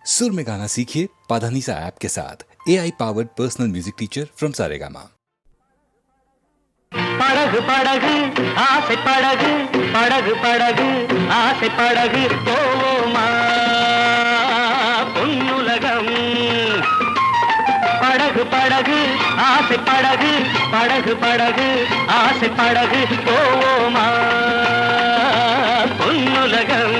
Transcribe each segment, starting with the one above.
सुर में गाना सीखिए पाधानीसा ऐप के साथ AI powered personal music teacher from Saregama. படகு படகு ஆசை படகு படகு படகு ஆசை படகு போவோமா பொன்னுலகம். படகு படகு ஆசை படகு படகு படகு ஆசை படகு போவோமா பொன்னுலகம்.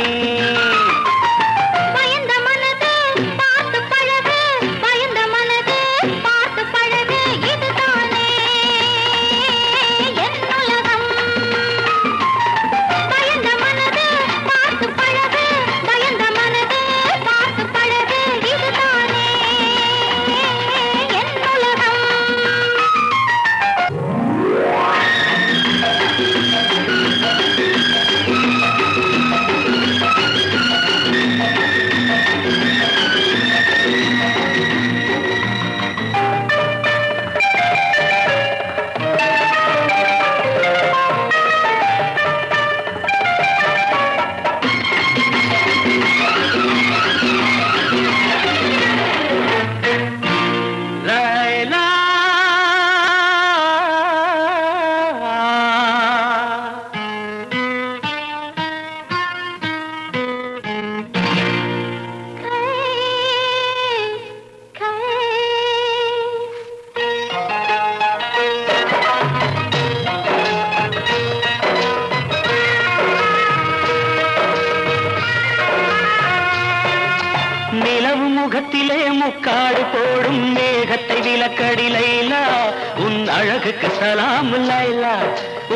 நிலவு முகத்திலே முக்காடு போடும் மேகத்தை விலக்கடி லைலா, உன் அழகுக்கு சலாம் லைலா,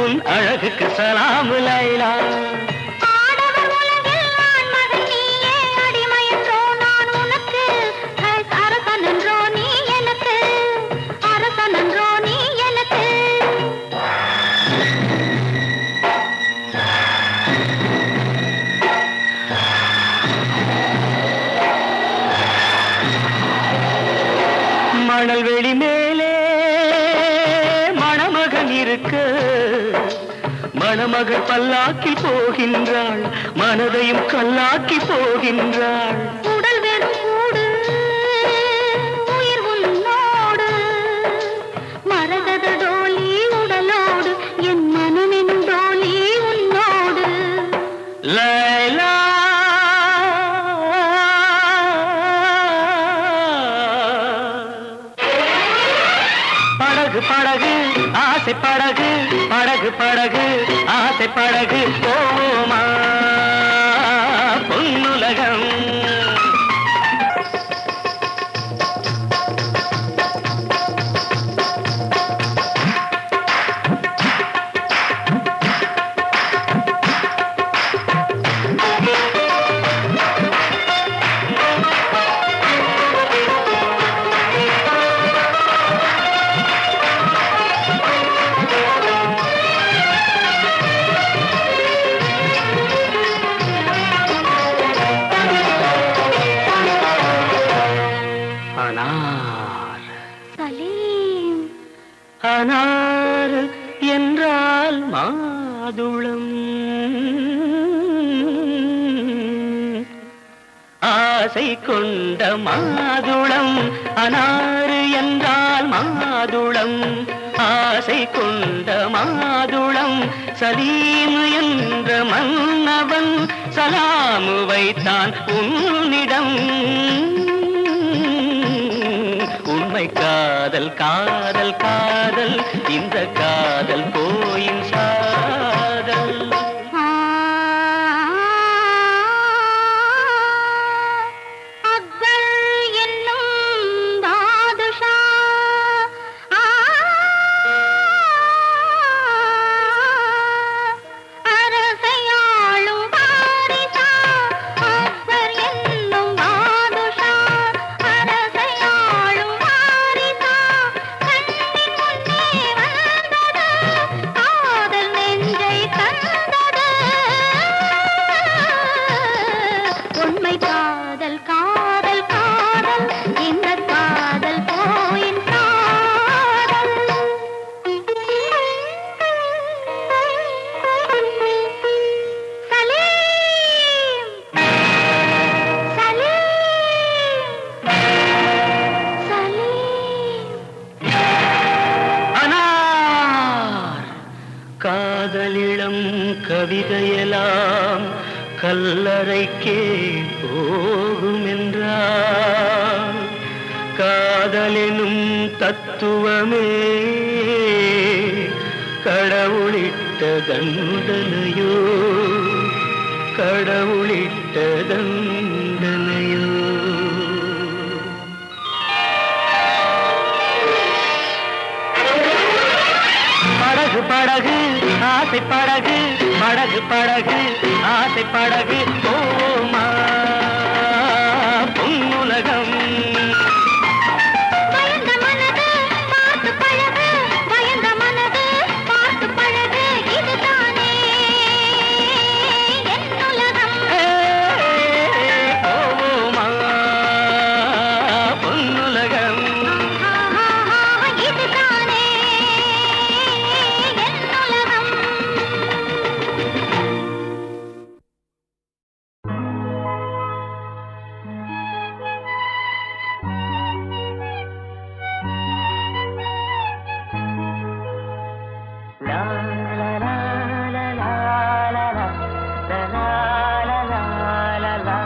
உன் அழகுக்கு சலாம் லைலா. மணல் வெளி மேலே மணமகன் இருக்க, மணமகள் பல்லாக்கி போகின்றாள், மனதையும் கல்லாக்கி போகின்றாள். உடல் வெறும் கூடு உயிர் உன்னோடு, மரகத டோலி உடலோடு, என் மனமென் டோலி உன்னோடு. லைலா படகு படகு ஆசை படகு படகு படகு ஆசை படகு போவோமா பொன்னுலகம். அனார் சலீம் அனார் என்றால் மாதுளம், ஆசை கொண்ட மாதுளம். அனார் என்றால் மாதுளம், ஆசை கொண்ட மாதுளம். சலீம் என்ற மன்னவன் சலாமு வைத்தான் உன்னிடம். உண்மை காதல் காதல் காதல், இந்த காதல் கோயின் சாதல். அக்பர் என்னும் பாதுஷா, அரசையாளும் வாரிசா. அக்பர் என்னும் பாதுஷா, அரசையாளும் வாரிசா. கண்ணின் முன்னே வந்தது காதல் நெஞ்ச கவிதையெல்லாம் கல்லறைக்கே போகும் என்றால் காதலெனும் தத்துவமே கடவுளிட்ட தண்டனையோ கடவுளிட்ட தண்டனையோ. படகு படகு ஆசை படகு படகு படகு ஆசை படகு போமா பொன்னுலகம். பயந்த மனது பார்த்து பழகு பயந்த மனது பார்த்து பழகு இதுதானே என் உலகம். போமா பொன்னுலகம். இதுதானே என் உலகம். La la la la la la la la la la la la.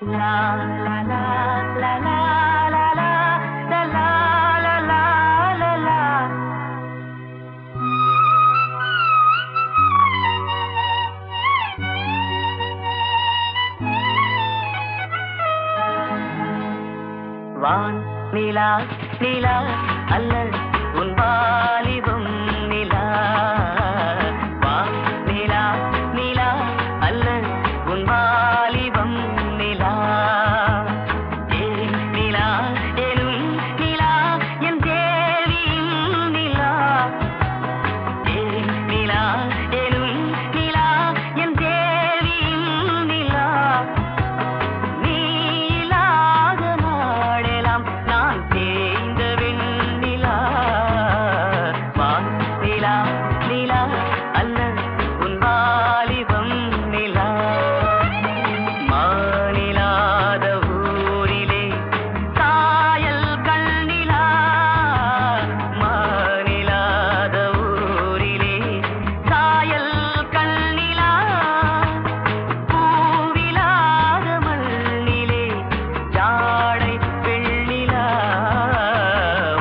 La la la la la la la la la la la la. வான் நிலா நிலா அல்ல உன் வாலிபம் நிலா. வான் நிலா நிலா அல்ல உன் வாலிபம் நிலா. ஏன் நிலா எனும் நிலா என் தேவியின் நிலா. ஏன் நிலா எனும் நிலா என் தேவியின் நிலா. நீ இல்லாத நாளெல்லாம் நான் தேய்ந்த வெண்ணிலா. வான் நிலா நிலா அல்ல உன் வாலிபம் நிலா. மானிலாத ஊரிலே சாயல் கண்ணிலா. மானிலாத ஊரிலே சாயல் கண்ணிலா. பூவிலாத மண்ணிலே ஜாடை பெண்ணிலா.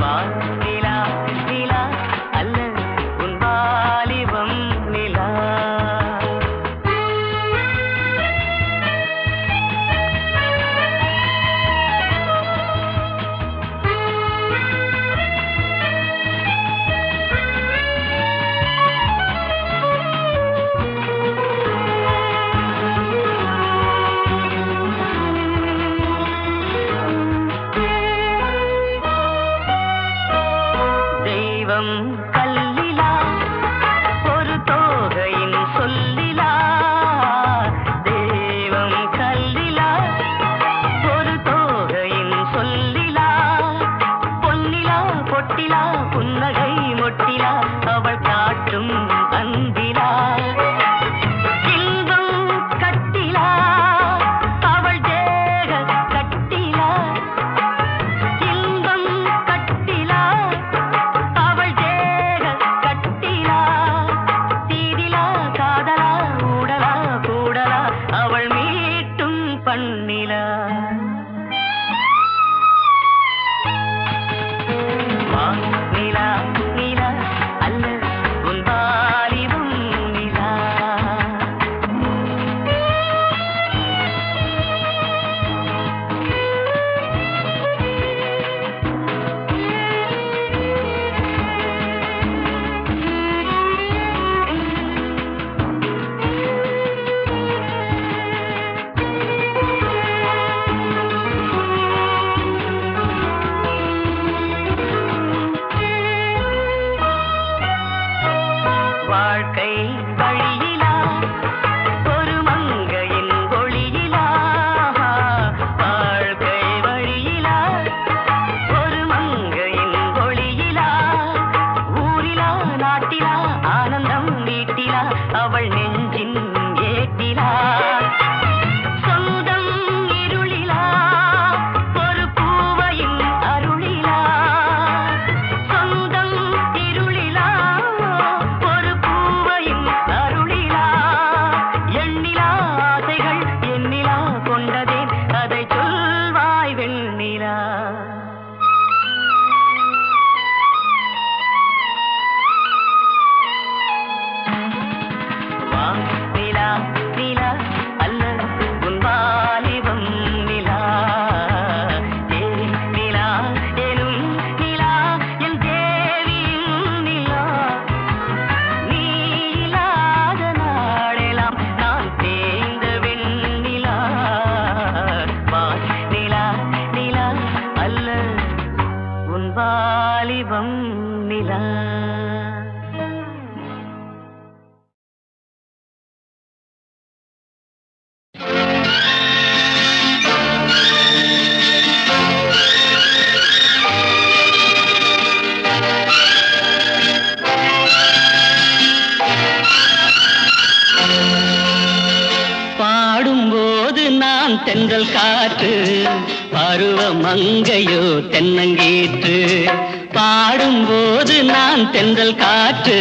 வான் நிலா நிலா அல்ல உன் வாலிபம் நிலா. தெய்வம் கல்லிலா ஒரு தோகையின் சொல்லிலா. தெய்வம் கல்லிலா ஒரு தோகையின் சொல்லிலா. பொன்னிலா பொட்டிலா புன்னகை மொட்டிலா அவள் காட்டும் அன்பிலா. இன்பம் கட்டிலா அவள் தேக கட்டிலா. இன்பம் கட்டிலா அவள் தேக கட்டிலா. தீதிலா காதலா ஊடலா கூடலா அவள் மீட்டும் பண்ணிலா. வான் நிலா நிலா அல்ல உன் வாலிபம் நிலா. வாழ்க்கை வழியிலா ஒரு மங்கையின் ஒளியிலா. வாழ்க்கை வழியிலா ஒரு மங்கையின் ஒளியிலா. ஊரிலா நாட்டிலா ஆனந்தம் வீட்டிலா அவள் நெஞ்சின் ஏட்டிலா. சொந்தம் இருளிலா ஒரு பூ தென்றல் காற்று பருவ மங்கையோ தென்னங்கீற்று பாடும்போது நான் தென்றல் காற்று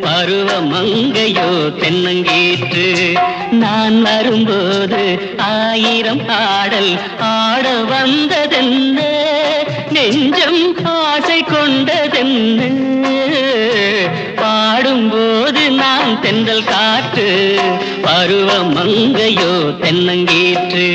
பருவ மங்கையோ தென்னங்கீற்று நான் வரும்போது ஆயிரம் ஆடல் ஆட வந்ததென்ன நெஞ்சம் ஆசை கொண்டதென்ன பாடும்போது நான் தென்றல் காற்று பருவ மங்கையோ தென்னங்கீற்று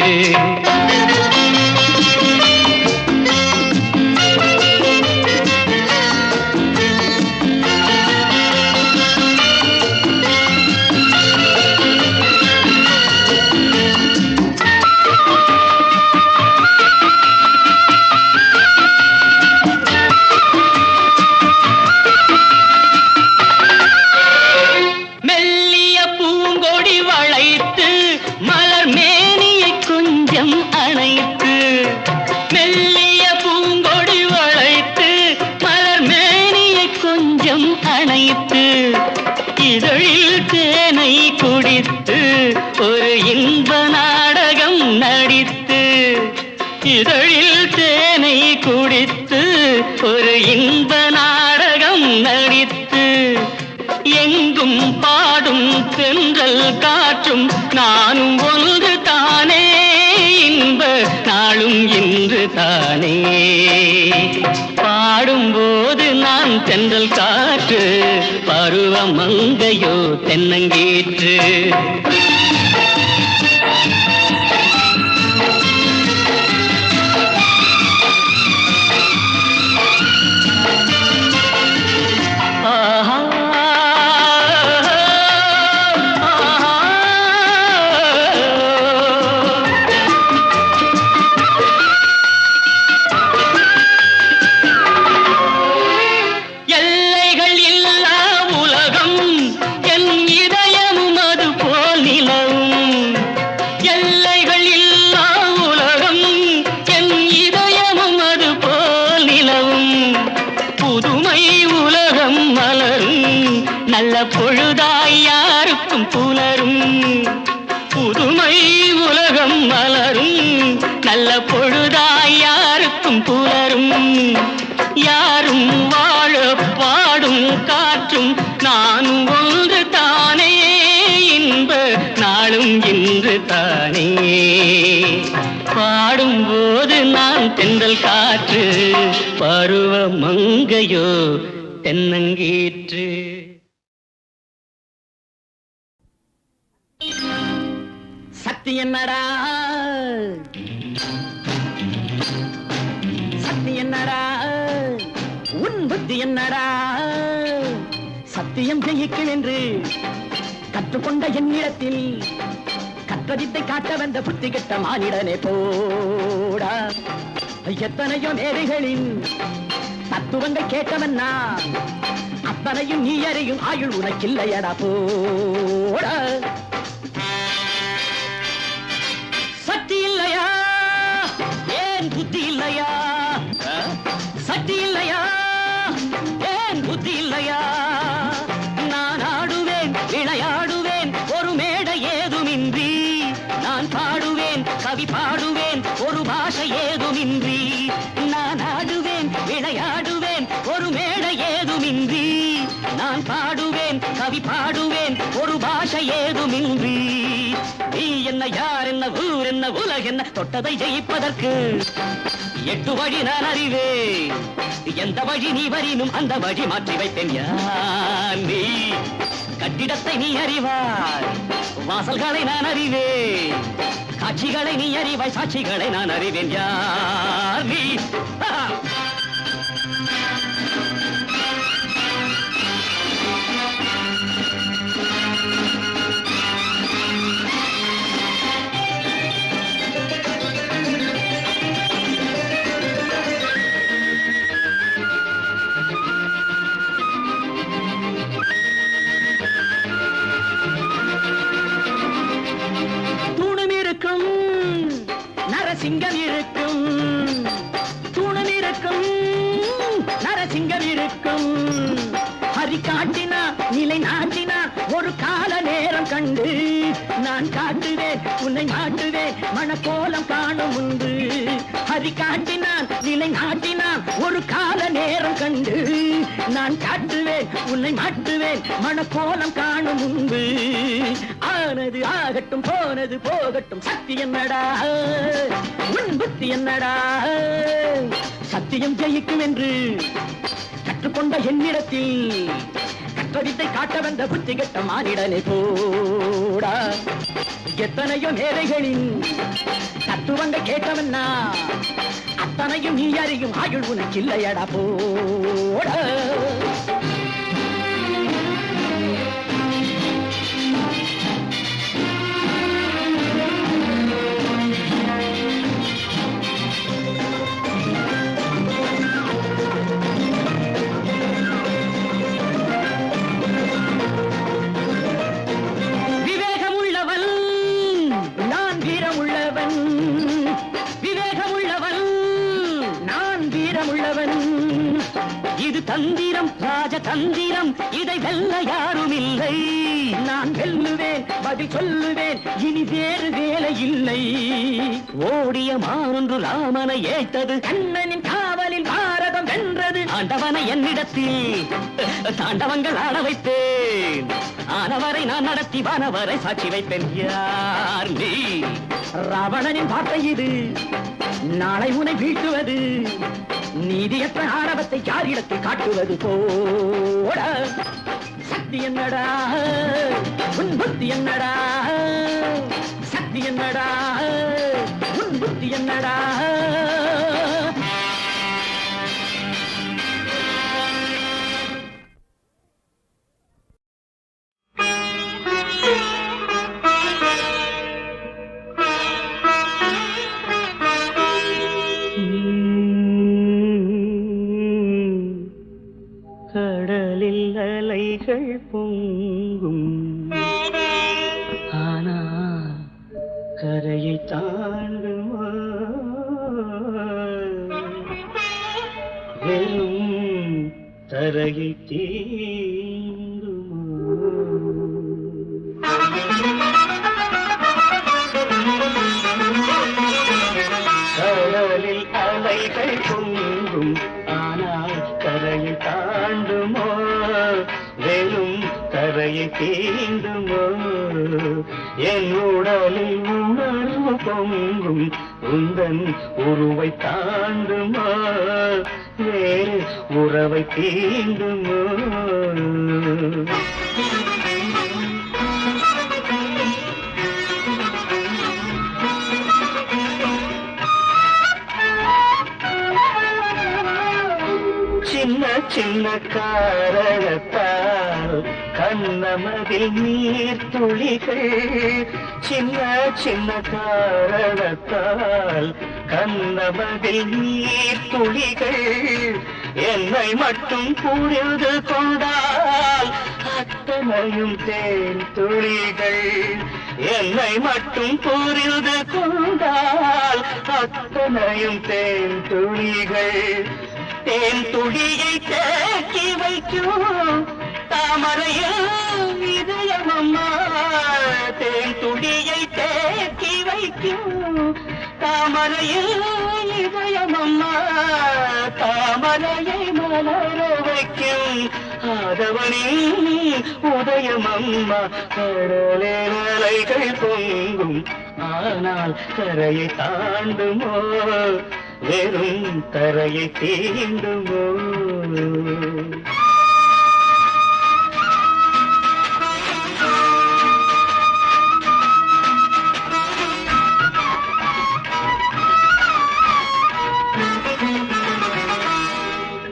இதழில் தேனை குடித்து ஒரு இன்ப நாடகம் நடித்து இதழில் தேனை குடித்து ஒரு இன்ப நாடகம் நடித்து எங்கும் பாடும் தென்றல் காற்றும் நானும் ஒன்று தானே இன்ப நாளும் இன்று தானே பாடும்போது நான் தென்றல் காற்று பருவ மங்கையோ தென்னங்கீற்று நல்ல பொழுதாய் யாருக்கும் புலரும் புதுமை உலகம் மலரும் நல்ல பொழுதாய் யாருக்கும் புலரும் யாரும் வாழ பாடும் காற்றும் நானும் ஒன்று தானே இன்ப நாளும் இன்று தானே பாடும்போது நான் தென்றல் காற்று பருவ மங்கையோ தென்னங்கீற்று சக்தி என்னடா சக்தி என்னடா உன் புத்தி என்னடா சத்தியம் ஜெயிக்கும் என்று கற்றுக்கொண்ட என்னிடத்தில் கற்றதித்தை காட்ட வந்த புத்தி கெட்ட மானிடனே போடா எத்தனையோ மேதைகளின் தத்துவங்கள் கேட்டவன் நான் அத்தனையும் நீ அறியும் ஆயுள் உனக்கில்லையடா போடா சக்தி இல்லையா ஏன் புத்தி இல்லையா சக்தி இல்லையா ஏன் புத்தி இல்லையா நான் ஆடுவேன் விளையாடுவேன் ஒரு மேடை ஏதுமின்றி நான் பாடுவேன் கவி பாடுவேன் ஒரு பாஷை ஏதுமின்றி நான் ஆடுவேன் விளையாடுவேன் ஒரு மேடை ஏதுமின்றி நான் பாடுவேன் கவி பாடுவேன் ஒரு பாஷை ஏதுமின்றி நீ என்ன யார் என்ன ஊர் என்ன உலக என்ன தொட்டதை ஜெயிப்பதற்கு 8 வழி நான் அறிவேன் எந்த வழி நீ வரினும் அந்த வழி மாற்றி வைப்பேன் யார் நீ கட்டிடத்தை நீ அறிவாய் வாசல்களை நான் அறிவேன் காட்சிகளை நீ அறிவாய் சாட்சிகளை நான் அறிவேன் யார் நீ நரசிங்கம் இருக்கும் தூணம் இருக்கும் நரசிங்கம் இருக்கும் ஹரி காட்டினா நிலை நாட்டினா ஒரு கால நேரம் கண்டு நான் காட்டுவேன் உன்னை மாட்டுவேன் மணக்கோலம் காணும் முன்பு ஹரி காட்டினான் நிலை நாட்டினான் ஒரு கால நேரம் கண்டு நான் காட்டுவேன் உன்னை மாட்டுவேன் மணக்கோலம் காணும் முன்பு ஆனது ஆகட்டும் போனது போகட்டும் சக்தி என்னடா உன் புத்தி என்னடா சத்தியம் ஜெயிக்கும் என்று கற்றுக்கொண்ட என்னிடத்தில் கற்றதித்தை காட்ட வந்த புத்தி கெட்ட மானிடனை போடா எத்தனையோ மேதைகளின் தத்துவங்கள் கேட்டவன்னா அத்தனையும் நீ அறியும் ஆயுள் உனக்கு இல்லையடா போடா இது தந்திரம் ராஜதந்திரம் இதை வெல்ல யாரும் இல்லை நான் வெல்லுவேன் பதில் சொல்லுவேன் இனி வேறு வேலை இல்லை ஓடிய மானொன்று ராமனை ஏய்த்தது கண்ணனின் காவலில் பாரதம் வென்றது ஆண்டவனை என்னிடத்தில் தாண்டவங்கள் ஆட வைத்தேன் ஆனவரை நான் நடத்தி வானவரை சாட்சி வைப்பேன் யார் நீ ராவணனின் வார்த்தை இது நாளை உனை வீழ்த்துவது நீதியற்ற ஆணவத்தை யாரிடத்தில் காட்டுவது போட சக்தி என்னடா உன் புத்தி என்னடா சக்தி என்னடா உன் புத்தி என்னடா கடலில் அலைகள் பொங்கும் ஆனா கரையை தாண்டுமா வெறும் தரையை தீண்டுமா கடலில் அலைகள் பொங்கும் ஆனால் கரையை தாண்டுமோ வெறும் கரையை தீண்டுமோ என் உடலில் உணர்வு பொங்கும் உந்தன் உருவை தாண்டுமோ வேறு உறவை தீண்டுமோ சின்ன சின்ன காரணத்தால் கண்ணமதில் நீர் துளிகள் சின்ன சின்ன காரணத்தால் கண்ணமதில் நீர் துளிகள் என்னை மட்டும் புரிந்து கொண்டால் அத்தனையும் தேன் துளிகள் என்னை மட்டும் புரிந்து கொண்டால் அத்தனையும் தேன் துளிகள் தேன் துளியை தேக்கி வைக்கும் தாமரையில் இதயமம்மா தேன் துளியை தேக்கி வைக்கும் தாமரையில் இதயமம்மா தாமரையை மலர வைக்கும் ஆதவனின் உதயமம்மா கடலே அலைகள் பொங்கும் ஆனால் கரையை தாண்டுமோ வெறும் தரையை தீண்டுமோ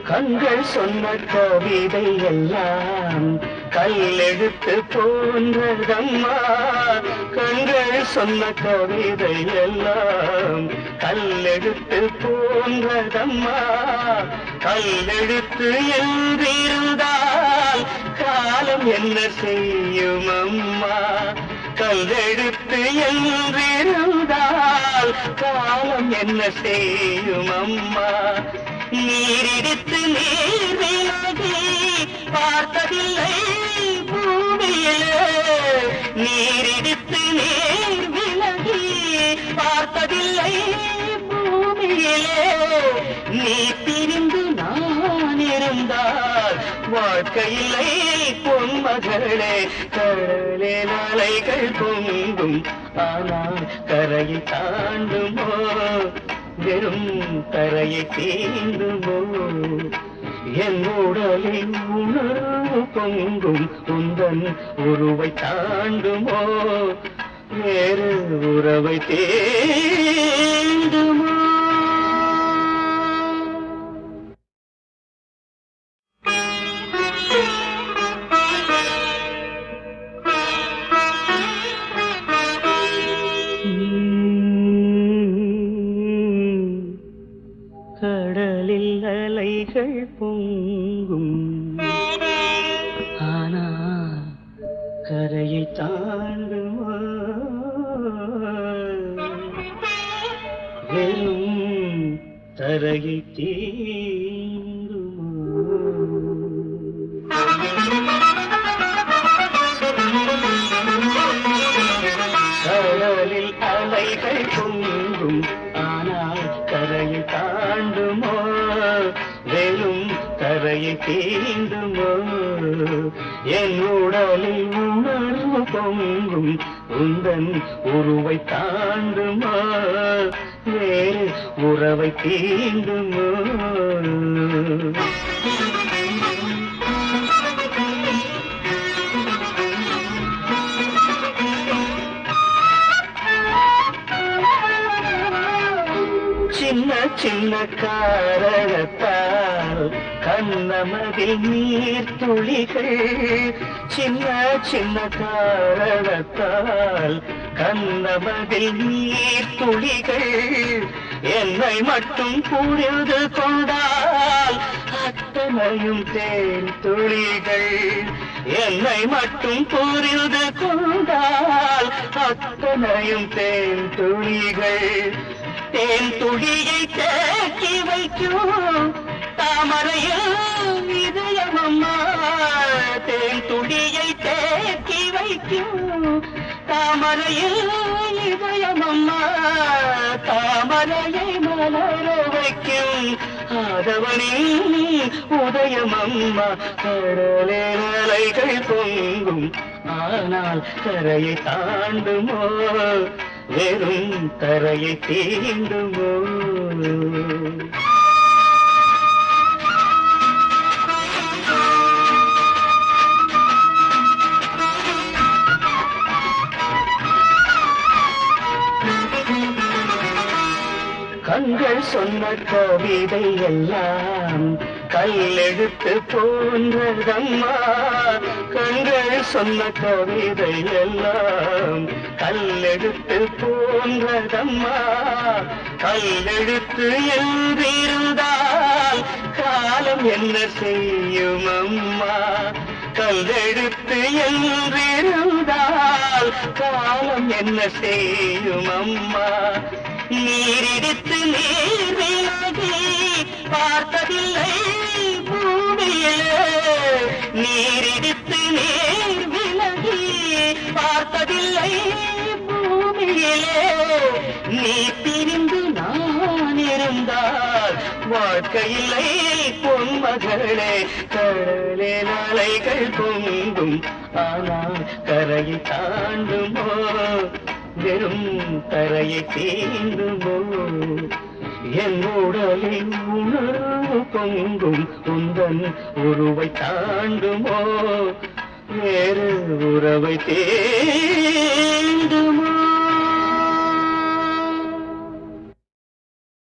கண்கள் சொன்ன கவிதை எல்லாம் கல்லெழுத்து போன்றதம்மா கண்கள் சொன்ன கவிதை எல்லாம் கல்லெழுத்து போன்றதம்மா கல்லெழுத்து என்றிருந்தால் காலம் என்ன செய்யும் அம்மா கல்லெழுத்து என்றிருந்தால் காலம் என்ன செய்யும் அம்மா நீரிடித்து நீர் விலகி பார்த்ததில்லை பூமியிலே நீரிடித்து நீர் வாழ்க்கையில்லை பொன்மகளே கடலில் அலைகள் பொங்கும் ஆனால் கரையை தாண்டுமோ வெறும் கரையை தீண்டுமோ என் உடலில் உணர்வு பொங்கும் உந்தன் உருவை தாண்டுமோ வேறு உறவை தேடுமோ கடலில் அலைகள் பொங்கும் ஆனால் கரையை தாண்டுமா வெறும் தரையை தீண்டுமா கடலில் அலைகள் பொங்கும் ஆனால் கரையை தாண்டுமோ வெறும் கரையை தீண்டுமோ என் உடலில் உணர்வு பொங்கும் உந்தன் உருவை தாண்டுமோ வேறு உறவை தீண்டுமோ சின்ன சின்ன காரணத்தால் கண்ணமதில் நீர் துளிகள் சின்ன சின்ன காரணத்தால் கண்ணமதில் நீர் துளிகள் என்னை மட்டும் புரிந்து கொண்டால் அத்தனையும் தேன் துளிகள் என்னை மட்டும் புரிந்து கொண்டால் அத்தனையும் தேன் துளிகள் தேன் துளியை தேக்கி வைக்கும் தாமரையில் இதயமம்மா தேன் துளியை தேக்கி வைக்கும் தாமரையில் இதயமம்மா தாமரையை மலர வைக்கும் ஆதவனின் உதயமம்மா கடலில் அலைகள் பொங்கும் ஆனால் கரையை தாண்டுமோ வெறும் தரையை தீண்டுமோ கண்கள் சொன்ன கவிதை எல்லாம் கல்லெழுத்து போன்றதம்மா கண்கள் சொன்ன கவிதை எல்லாம் கல்லெழுத்து போன்றதம்மா கல்லெழுத்து என்றிருந்தால் காலம் என்ன செய்யும் அம்மா கல்லெழுத்து என்றிருந்தால் காலம் என்ன செய்யும் அம்மா நீரிடித்து நீர் விலகி பார்த்ததில்லை பூமியிலே நீரிடித்து நீர் விலகி பார்த்ததில்லை பூமியிலே நீ பிரிந்து நான் இருந்தால் வாழ்க்கையில்லை பொன்மகளே கடலில் அலைகள் பொங்கும் ஆனால் கரையை தாண்டுமோ வெறும் கரையை தீண்டுமோ என் உடலில் உணர்வு பொங்கும் உந்தன் உருவை தாண்டுமோ வேறு உறவை தேடுமோ